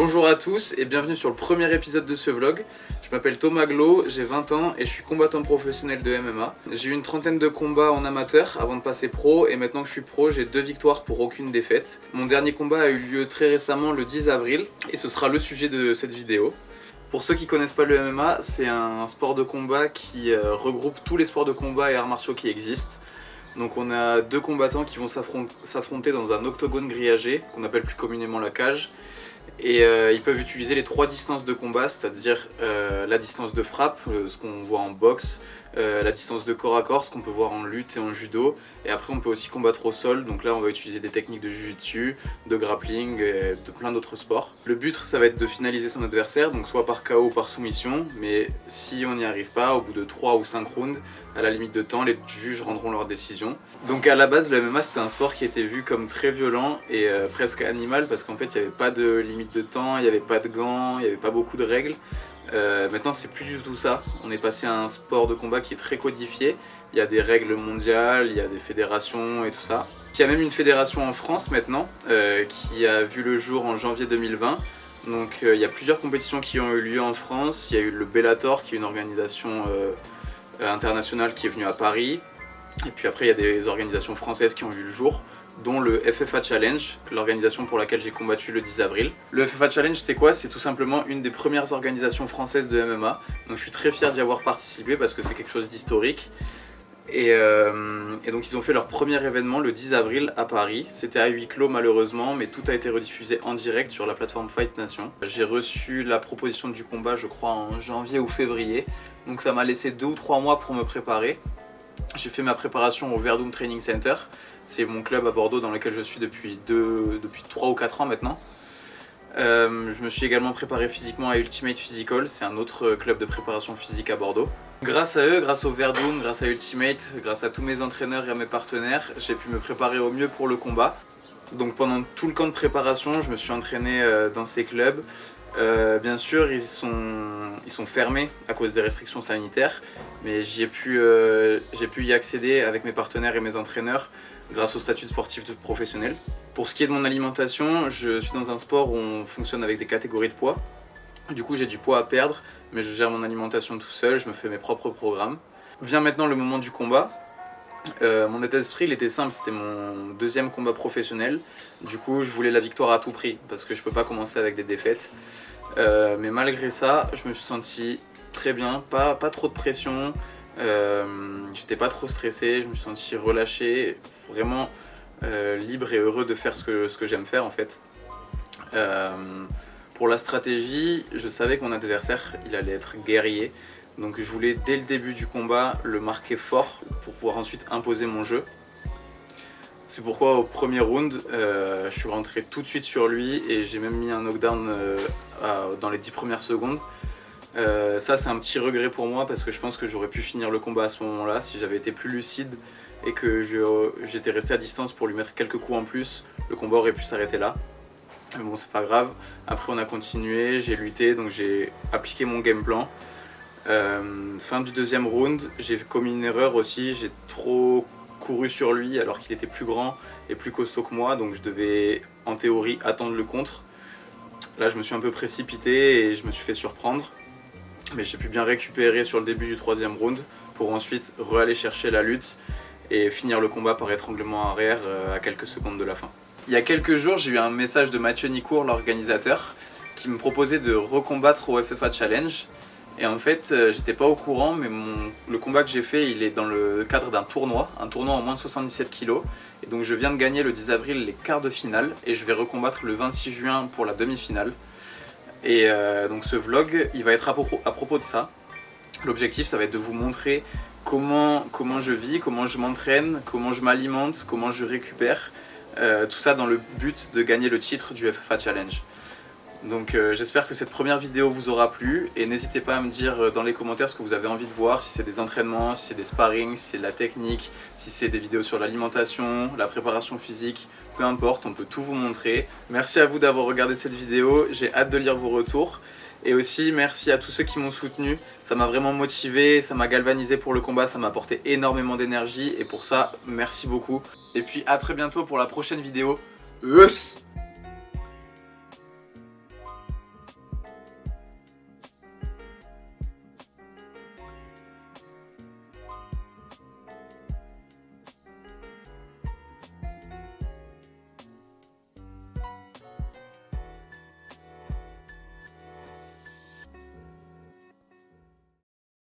Bonjour à tous et bienvenue sur le premier épisode de ce vlog. Je m'appelle Thomas Glo, j'ai 20 ans et je suis combattant professionnel de MMA. J'ai eu une trentaine de combats en amateur avant de passer pro et maintenant que je suis pro, j'ai 2 victoires pour aucune défaite. Mon dernier combat a eu lieu très récemment le 10 avril et ce sera le sujet de cette vidéo. Pour ceux qui connaissent pas le MMA, c'est un sport de combat qui regroupe tous les sports de combat et arts martiaux qui existent. Donc on a 2 combattants qui vont s'affronter dans un octogone grillagé, qu'on appelle plus communément la cage. Et ils peuvent utiliser les 3 distances de combat, c'est-à-dire la distance de frappe, ce qu'on voit en boxe, la distance de corps à corps, ce qu'on peut voir en lutte et en judo, et après on peut aussi combattre au sol, donc là on va utiliser des techniques de jujutsu, de grappling et de plein d'autres sports. Le but ça va être de finaliser son adversaire, donc soit par KO ou par soumission, mais si on n'y arrive pas, au bout de 3 ou 5 rounds, à la limite de temps, les juges rendront leur décision. Donc à la base le MMA c'était un sport qui était vu comme très violent et presque animal parce qu'en fait il n'y avait pas de limite de temps, il n'y avait pas de gants, il n'y avait pas beaucoup de règles. Maintenant c'est plus du tout ça, on est passé à un sport de combat qui est très codifié, il y a des règles mondiales, il y a des fédérations et tout ça. Il y a même une fédération en France maintenant qui a vu le jour en janvier 2020. Donc il y a plusieurs compétitions qui ont eu lieu en France, il y a eu le Bellator qui est une organisation internationale qui est venue à Paris. Et puis après il y a des organisations françaises qui ont vu le jour, dont le FFA Challenge, l'organisation pour laquelle j'ai combattu le 10 avril. Le FFA Challenge c'est quoi? C'est tout simplement une des premières organisations françaises de MMA. Donc je suis très fier d'y avoir participé parce que c'est quelque chose d'historique. Et donc ils ont fait leur premier événement le 10 avril à Paris. C'était à huis clos malheureusement, mais tout a été rediffusé en direct sur la plateforme Fight Nation. J'ai reçu la proposition du combat je crois en janvier ou février, donc ça m'a laissé 2 ou 3 mois pour me préparer. J'ai fait ma préparation au Verdum Training Center, c'est mon club à Bordeaux dans lequel je suis depuis 3 ou 4 ans maintenant. Je me suis également préparé physiquement à Ultimate Physical, c'est un autre club de préparation physique à Bordeaux. Grâce à eux, grâce au Verdum, grâce à Ultimate, grâce à tous mes entraîneurs et à mes partenaires, j'ai pu me préparer au mieux pour le combat. Donc pendant tout le camp de préparation, je me suis entraîné dans ces clubs. Bien sûr, ils sont fermés à cause des restrictions sanitaires, mais j'ai pu y accéder avec mes partenaires et mes entraîneurs grâce au statut de sportif professionnel. Pour ce qui est de mon alimentation, je suis dans un sport où on fonctionne avec des catégories de poids. Du coup, j'ai du poids à perdre, mais je gère mon alimentation tout seul, je me fais mes propres programmes. Vient maintenant le moment du combat. Mon état d'esprit il était simple, c'était mon 2e combat professionnel. Du coup je voulais la victoire à tout prix parce que je peux pas commencer avec des défaites. Mais malgré ça je me suis senti très bien, pas trop de pression, j'étais pas trop stressé, je me suis senti relâché, vraiment libre et heureux de faire ce que j'aime faire en fait. Pour la stratégie, je savais que mon adversaire il allait être guerrier. Donc je voulais dès le début du combat le marquer fort pour pouvoir ensuite imposer mon jeu. C'est pourquoi au premier round, je suis rentré tout de suite sur lui et j'ai même mis un knockdown dans les 10 premières secondes. Ça c'est un petit regret pour moi parce que je pense que j'aurais pu finir le combat à ce moment-là si j'avais été plus lucide et que j'étais resté à distance pour lui mettre quelques coups en plus. Le combat aurait pu s'arrêter là. Mais bon c'est pas grave, après on a continué, j'ai lutté donc j'ai appliqué mon game plan. Fin du 2e round, j'ai commis une erreur aussi, j'ai trop couru sur lui alors qu'il était plus grand et plus costaud que moi, donc je devais en théorie attendre le contre. Là je me suis un peu précipité et je me suis fait surprendre, mais j'ai pu bien récupérer sur le début du 3e round pour ensuite aller chercher la lutte et finir le combat par étranglement arrière à quelques secondes de la fin. Il y a quelques jours j'ai eu un message de Mathieu Nicourt, l'organisateur, qui me proposait de recombattre au FFA Challenge. Et en fait, j'étais pas au courant, mais le combat que j'ai fait, il est dans le cadre d'un tournoi, un tournoi en moins de 77 kg. Et donc je viens de gagner le 10 avril les quarts de finale et je vais recombattre le 26 juin pour la demi-finale. Et donc ce vlog, il va être à propos de ça. L'objectif, ça va être de vous montrer comment je vis, comment je m'entraîne, comment je m'alimente, comment je récupère. Tout ça dans le but de gagner le titre du FFA Challenge. Donc j'espère que cette première vidéo vous aura plu et n'hésitez pas à me dire dans les commentaires ce que vous avez envie de voir, si c'est des entraînements, si c'est des sparring, si c'est de la technique, si c'est des vidéos sur l'alimentation, la préparation physique, peu importe, on peut tout vous montrer. Merci à vous d'avoir regardé cette vidéo, j'ai hâte de lire vos retours. Et aussi merci à tous ceux qui m'ont soutenu, ça m'a vraiment motivé, ça m'a galvanisé pour le combat, ça m'a apporté énormément d'énergie et pour ça, merci beaucoup. Et puis à très bientôt pour la prochaine vidéo. Yes!